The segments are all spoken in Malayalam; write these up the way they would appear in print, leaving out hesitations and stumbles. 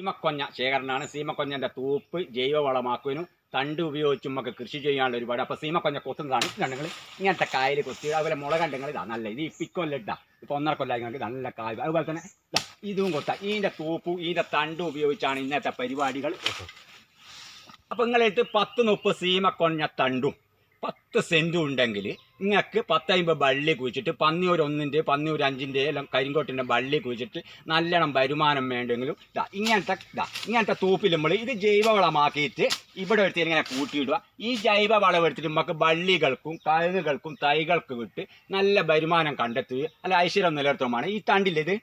സീമക്കൊഞ്ഞ ശേഖരനാണ്. സീമക്കൊഞ്ഞൻ്റെ തൂപ്പ് ജൈവവളമാക്കുവാനും തണ്ട് ഉപയോഗിച്ച് നമുക്ക് കൃഷി ചെയ്യാനുള്ള ഒരുപാട്. അപ്പോൾ സീമക്കൊഞ്ഞ കൊത്തുന്നതാണ്. ഇതുണ്ടെങ്കിൽ ഇങ്ങനത്തെ കായൽ കൊത്തി, അതുപോലെ മുളകണ്ടെങ്കിൽ ഇതാ നല്ല ഇത് ഇപ്പിക്കൊല്ലം ഇട്ടാ ഇപ്പോൾ 1.5 കൊല്ലം നല്ല കായ്. അതുപോലെ തന്നെ ഇതും കൊത്താം. ഇതിൻ്റെ തൂപ്പും ഇതിൻ്റെ തണ്ടും ഉപയോഗിച്ചാണ് ഇന്നത്തെ പരിപാടികൾ. അപ്പോൾ നിങ്ങളെടുത്ത് 10-30 സീമക്കൊഞ്ഞ തണ്ടും 10 സെൻറ്റും ഉണ്ടെങ്കിൽ നിങ്ങൾക്ക് 10-50 ബള്ളി കുഴിച്ചിട്ട് പന്നിയൂർ 1-ൻ്റെ പന്നിയൂർ 5-ൻ്റെ എല്ലാം കരിങ്കോട്ടിൻ്റെ ബള്ളി കുഴിച്ചിട്ട് നല്ലോണം വരുമാനം വേണ്ടെങ്കിലും ഇങ്ങനത്തെ തൂപ്പിൽ നമ്മൾ ഇത് ജൈവവളമാക്കിയിട്ട് ഇവിടെ എടുത്ത് ഇങ്ങനെ കൂട്ടിയിടുക. ഈ ജൈവവളം എടുത്തിട്ട് നമുക്ക് ബള്ളികൾക്കും കഴുകുകൾക്കും തൈകൾക്ക് വിട്ട് നല്ല വരുമാനം കണ്ടെത്തുകയും അല്ല ഐശ്വര്യം നിലനിർത്തുമാണ്. ഈ തണ്ടിലിത്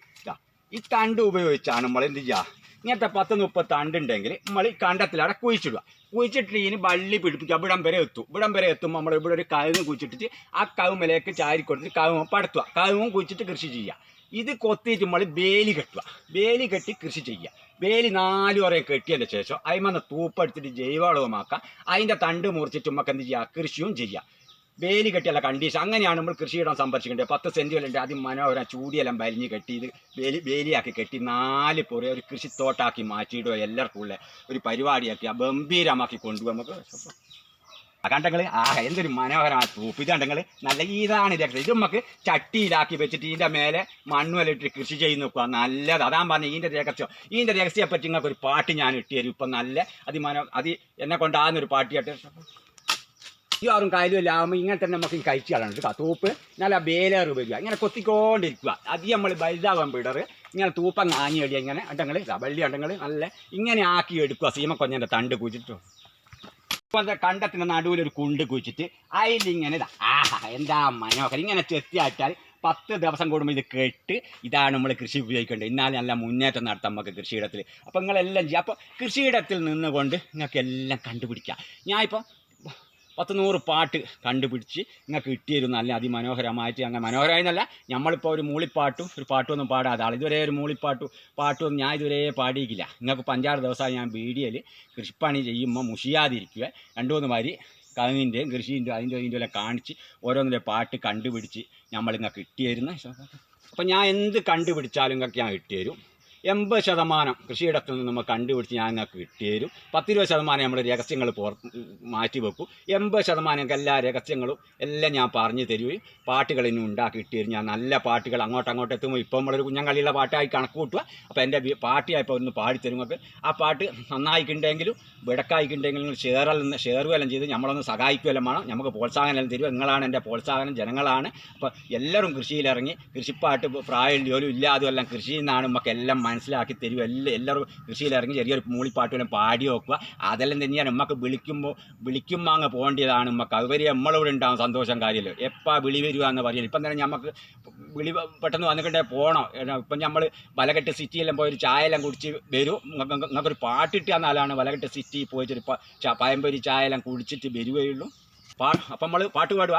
ഈ തണ്ട് ഉപയോഗിച്ചാണ് നമ്മൾ എന്ത് ചെയ്യുക, ഇങ്ങനത്തെ 10-30 തണ്ടുണ്ടെങ്കിൽ നമ്മൾ ഈ കണ്ടത്തിലവിടെ കുഴിച്ചിടുക. കുഴിച്ചിട്ട് ഇതിന് ബള്ളി പിടിപ്പിക്കുക. ഇവിടം വരെ എത്തുമ്പോൾ നമ്മൾ ഇവിടെ ഒരു കവുങ്ങ് കുഴിച്ചിട്ടിട്ട് ആ കവുമ്മലേക്ക് ചാരി കൊടുത്തിട്ട് കവുങ്ങ് പടത്തുക. കവുങ്ങും കുഴിച്ചിട്ട് കൃഷി ചെയ്യുക. ഇത് കൊത്തിയിട്ട് നമ്മൾ വേലി കെട്ടുക. വേലി കെട്ടി കൃഷി ചെയ്യുക. വേലി 4 വരെ കെട്ടിയതിൻ്റെ ശേഷം അതിന്മേൽ തൂപ്പെടുത്തിട്ട് ജൈവവളമാക്കുക. അതിൻ്റെ തണ്ട് മുറിച്ചിട്ട് നമുക്ക് എന്ത് ചെയ്യുക, കൃഷിയും ചെയ്യുക. വേലി കെട്ടിയുള്ള കണ്ടീഷൻ അങ്ങനെയാണ് നമ്മൾ കൃഷിയിടം സംരക്ഷിക്കേണ്ടത്. 10 സെൻറ്റുകളുണ്ട്, ആദ്യം മനോഹരം ചൂടിയെല്ലാം വലിഞ്ഞ് കെട്ടി ഇത് വേലിയാക്കി കെട്ടി 4 പുറ ഒരു കൃഷിത്തോട്ടാക്കി മാറ്റിയിടുക. എല്ലാവർക്കും ഉള്ള ഒരു പരിപാടിയാക്കി ഗംഭീരമാക്കി കൊണ്ടുപോകും. നമുക്ക് കണ്ടെങ്കിൽ എന്തൊരു മനോഹരമായ തൂപ്പ്. ഇതുണ്ടെങ്കിൽ നല്ല ഇതാണ് രഹസ്യം. ഇത് നമുക്ക് ചട്ടിയിലാക്കി വെച്ചിട്ട് ഇതിൻ്റെ മേലെ മണ്ണുവലിട്ട് കൃഷി ചെയ്ത് നോക്കുക. നല്ലത് അതാ പറഞ്ഞത് ഇതിൻ്റെ രഹസ്യം. ഇതിൻ്റെ രഹസ്യത്തെപ്പറ്റി നിങ്ങൾക്ക് ഒരു പാട്ട് ഞാൻ ഇട്ടുതരും. ഇപ്പം നല്ല എന്നെ കൊണ്ടാകുന്നൊരു പാട്ടിയായിട്ട് ആറും കായലും ആകുമ്പോൾ ഇങ്ങനെ തന്നെ നമുക്ക് ഈ കഴിച്ച് കളഞ്ഞിട്ട് തൂപ്പ് നല്ല വേലേറ് വരിക. ഇങ്ങനെ കൊത്തിക്കൊണ്ടിരിക്കുക. അധികം നമ്മൾ വലുതാകാൻ വിടറ് ഇങ്ങനെ തൂപ്പം ആഞ്ഞി അടിക്കുക. ഇങ്ങനെ ഉണ്ടെങ്കിൽ വള്ളി ഉണ്ടെങ്കിൽ നല്ല ഇങ്ങനെ ആക്കി എടുക്കുക. സീമക്കൊഞ്ഞൻ്റെ തണ്ട് കുഴിച്ചിട്ടു ഇപ്പോഴത്തെ കണ്ടത്തിൻ്റെ നടുവിലൊരു കുണ്ട് കുഴിച്ചിട്ട് അതിലിങ്ങനെ എന്താ മനോഹരം ഇങ്ങനെ ചെത്തിയാറ്റാൽ 10 ദിവസം കൂടുമ്പോൾ ഇത് കേട്ട് ഇതാണ് നമ്മൾ കൃഷി ഉപയോഗിക്കേണ്ടത്. എന്നാലും നല്ല മുന്നേറ്റം നടത്താം നമുക്ക് കൃഷിയിടത്തിൽ. അപ്പോൾ നിങ്ങളെല്ലാം ചെയ്യുക. അപ്പോൾ കൃഷിയിടത്തിൽ നിന്നുകൊണ്ട് നിങ്ങൾക്ക് എല്ലാം കണ്ടുപിടിക്കാം. ഞാനിപ്പോൾ 10-100 പാട്ട് കണ്ടുപിടിച്ച് നിങ്ങൾക്ക് കിട്ടിയിരുന്നു നല്ല അതിമനോഹരമായിട്ട്. അങ്ങനെ മനോഹരമായി എന്നല്ല, നമ്മളിപ്പോൾ ഒരു മൂളിപ്പാട്ടും പാട്ടൊന്നും പാടാതെ ആൾ ഇതുവരെ ഒരു പാട്ടും ഞാൻ ഇതുവരെ പാടിയിട്ടില്ല. നിങ്ങൾക്ക് 5-6 ദിവസമായി ഞാൻ വീഡിയോയിൽ കൃഷിപ്പണി ചെയ്യുമ്പോൾ മുഷിയാതിരിക്കുക 2-3 മാതിരി കവിൻ്റെയും കൃഷിൻ്റെയും അതിൻ്റെ എല്ലാം കാണിച്ച് ഓരോന്നിൻ്റെ പാട്ട് കണ്ടുപിടിച്ച് നമ്മൾ നിങ്ങൾക്ക് കിട്ടിയിരുന്നു. അപ്പം ഞാൻ എന്ത് കണ്ടുപിടിച്ചാലും നിങ്ങൾക്ക് ഞാൻ കിട്ടിത്തരും. 80% കൃഷിയിടത്തിൽ നിന്ന് നമ്മൾ കണ്ടുപിടിച്ച് ഞാൻ നിങ്ങൾക്ക് കിട്ടിത്തരും. 10-20% നമ്മൾ രഹസ്യങ്ങൾ മാറ്റി വെക്കും. 80% എല്ലാ രഹസ്യങ്ങളും എല്ലാം ഞാൻ പറഞ്ഞു തരുകയും പാട്ടുകൾ ഇനി ഉണ്ടാക്കി കിട്ടിത്തരും. ഞാൻ നല്ല പാട്ടുകൾ അങ്ങോട്ട് എത്തുമ്പോൾ ഇപ്പോൾ നമ്മളൊരു കുഞ്ഞങ്കളിയുള്ള പാട്ടായി കണക്ക് കൂട്ടുക. അപ്പോൾ എൻ്റെ പാട്ടിയായപ്പോൾ ഒന്ന് പാടിത്തരും. നിങ്ങൾക്ക് ആ പാട്ട് നന്നായിക്കുണ്ടെങ്കിലും വിടക്കായിക്കുണ്ടെങ്കിലും ഷെയറുമെല്ലാം ചെയ്ത് നമ്മളൊന്ന് സഹായിക്കുമെല്ലാം വേണം. നമുക്ക് പ്രോത്സാഹനം തരും. നിങ്ങളാണ് എൻ്റെ പ്രോത്സാഹനം, ജനങ്ങളാണ്. അപ്പോൾ എല്ലാവരും കൃഷിയിലിറങ്ങി കൃഷിപ്പാട്ട് പ്രായമില്ലോലും ഇല്ലാതും എല്ലാം കൃഷിയിൽ നിന്നാണ് നമുക്ക് എല്ലാം മനസ്സിലാക്കി തരും. എല്ലാവരും കൃഷിയിലിറങ്ങി ചെറിയൊരു മൂളിപ്പാട്ടുമെല്ലാം പാടി നോക്കുക. അതെല്ലാം തന്നെയാണ് നമുക്ക് വിളിക്കുമ്പോൾ അങ്ങ് പോകേണ്ടതാണ്. നമുക്ക് അതുവരെ നമ്മളിവിടെ ഉണ്ടാകും സന്തോഷം കാര്യമല്ലോ. എപ്പോൾ വിളി വരിക എന്ന് പറയില്ല. ഇപ്പം തന്നെ നമുക്ക് വിളി പെട്ടെന്ന് വന്നിട്ടുണ്ടേ പോകണം. ഇപ്പം നമ്മൾ വലകെട്ട് സിറ്റിയെല്ലാം പോയി ഒരു ചായ എല്ലാം കുടിച്ച് വരും. നിങ്ങൾക്കൊരു പാട്ടിട്ട് തന്നാലാണ് വലകെട്ട് സിറ്റി പോയിട്ടൊരു പയമ്പൊരി ചായ എല്ലാം കുടിച്ചിട്ട് വരികയുള്ളൂ. അപ്പം നമ്മൾ പാട്ട് പാടുക.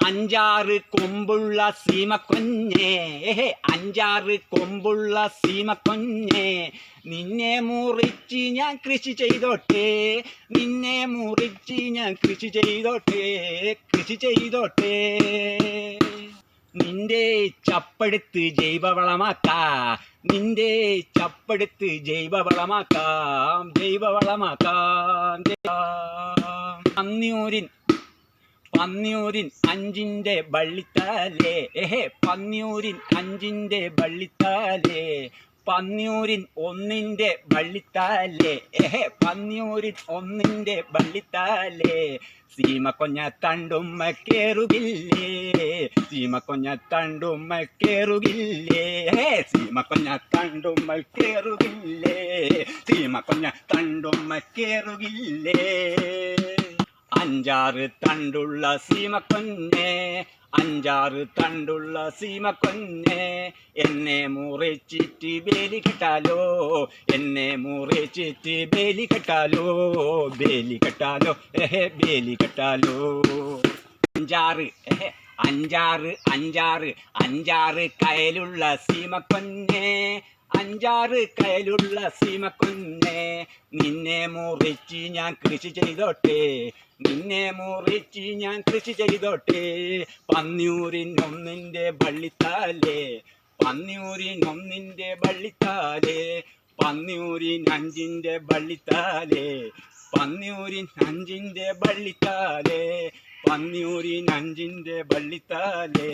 5-6 കൊമ്പുള്ള സീമക്കൊഞ്ഞേ, 5-6 കൊമ്പുള്ള സീമക്കൊഞ്ഞേ, നിന്നെ മുറിച്ച് ഞാൻ കൃഷി ചെയ്തോട്ടെ, നിന്നെ മുറിച്ച് ഞാൻ കൃഷി ചെയ്തോട്ടെ. നിന്റെ ചപ്പെടുത്ത് ജൈവവളമാക്കാം, നിന്റെ ചപ്പെടുത്ത് ജൈവവളമാക്കാം. പന്നിയൂരിൻ 5-ൻ്റെ വള്ളിത്താലേ, പന്നിയൂരിൻ 5-ൻ്റെ വള്ളിത്താലേ, പന്നിയൂരിൻ 1-ൻ്റെ വള്ളിത്താലേ, പന്നിയൂരിൻ 1-ൻ്റെ വള്ളിത്താലേ. സീമക്കൊഞ്ഞ തണ്ടുമ്മ കേറുകില്ലേ, സീമക്കൊഞ്ഞ തണ്ടുമ്മ കേറുകില്ലേ, സീമക്കൊഞ്ഞ തണ്ടുമ്മ കേറുകില്ലേ, സീമക്കൊഞ്ഞ തണ്ടുമ്മ കേറുകില്ലേ. 5-6 തണ്ടുള്ള സീമക്കൊഞ്ഞേ, 5-6 തണ്ടുള്ള സീമക്കൊഞ്ഞേ, എന്നെ മുറിച്ചിട്ട് വേലി കെട്ടാലോ, എന്നെ മുറിച്ചിട്ട് വേലി കെട്ടാലോ, വേലി കെട്ടാലോ, വേലി കെട്ടാലോ. 5-6 കയലുള്ള സീമക്കൊഞ്ഞേ, 5-6 കയലുള്ള സീമക്കൊഞ്ഞേ, നിന്നെ മുറിച്ച് ഞാൻ കൃഷി ചെയ്തോട്ടെ, നിന്നെ മുറിച്ച് ഞാൻ കൃഷി ചെയ്തോട്ടെ. പന്നിയൂരിൻ 1-ൻ്റെ വള്ളിത്താലേ, പന്നിയൂരിൻ 1-ൻ്റെ വള്ളിത്താലേ, പന്നിയൂരിൻ അഞ്ചിൻ്റെ വള്ളിത്താലേ പന്നിയൂരിൻ അഞ്ചിൻ്റെ വള്ളിത്താലേ പന്നിയൂരിൻ അഞ്ചിൻ്റെ വള്ളിത്താലേ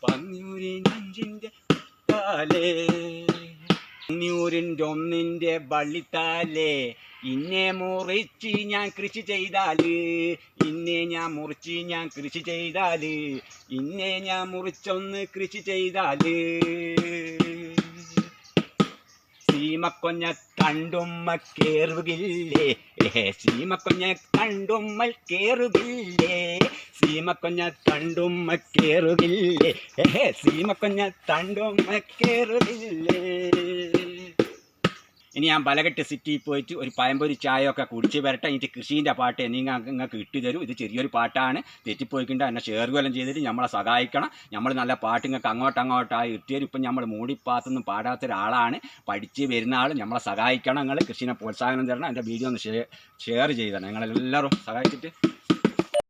പന്നിയൂരിൻ അഞ്ചിൻ്റെ താലേ പന്നിയൂരിൻ്റെ ഒന്നിൻ്റെ വള്ളിത്താലേ ഇന്നെ മുറിച്ച് ഞാൻ കൃഷി ചെയ്താല് ഇന്നെ ഞാൻ മുറിച്ച് ഞാൻ കൃഷി ചെയ്താല് ഇന്നെ ഞാൻ മുറിച്ചൊന്ന് കൃഷി ചെയ്താല് സീമക്കൊഞ്ഞ കണ്ടുമ്മ കേറുകില്ലേ സീമക്കൊഞ്ഞ കണ്ടുമ്മ കേറുകില്ലേ സീമക്കൊഞ്ഞ തണ്ടുമ്മ കേറുകില്ലേ സീമക്കൊഞ്ഞ തണ്ടുമ്മ കേറുകില്ലേ. ഇനി ഞാൻ ബലകെട്ട് സിറ്റിയിൽ പോയിട്ട് ഒരു പഴംപൊരി ചായയൊക്കെ കുടിച്ച് വരട്ടെ. എനിക്ക് കൃഷീൻ്റെ പാട്ട് നിങ്ങൾക്ക് ഇട്ട് തരും. ഇത് ചെറിയൊരു പാട്ടാണ്, തെറ്റിപ്പോയിക്കൊണ്ട് എന്നെ ഷെയർവെല്ലാം ചെയ്തിട്ട് നമ്മളെ സഹായിക്കണം. നമ്മൾ നല്ല പാട്ട് നിങ്ങൾക്ക് അങ്ങോട്ടങ്ങോട്ടായി ഇട്ടുതരും. ഇപ്പം നമ്മൾ മൂടിപ്പാത്തൊന്നും പാടാത്ത ഒരാളാണ്, പഠിച്ച് വരുന്ന ആൾ. നമ്മളെ സഹായിക്കണം. നിങ്ങൾ കൃഷിനെ പ്രോത്സാഹനം തരണം. എൻ്റെ വീഡിയോ ഒന്ന് ഷെയർ ചെയ്തണം. നിങ്ങളെല്ലാവരും സഹായിച്ചിട്ട്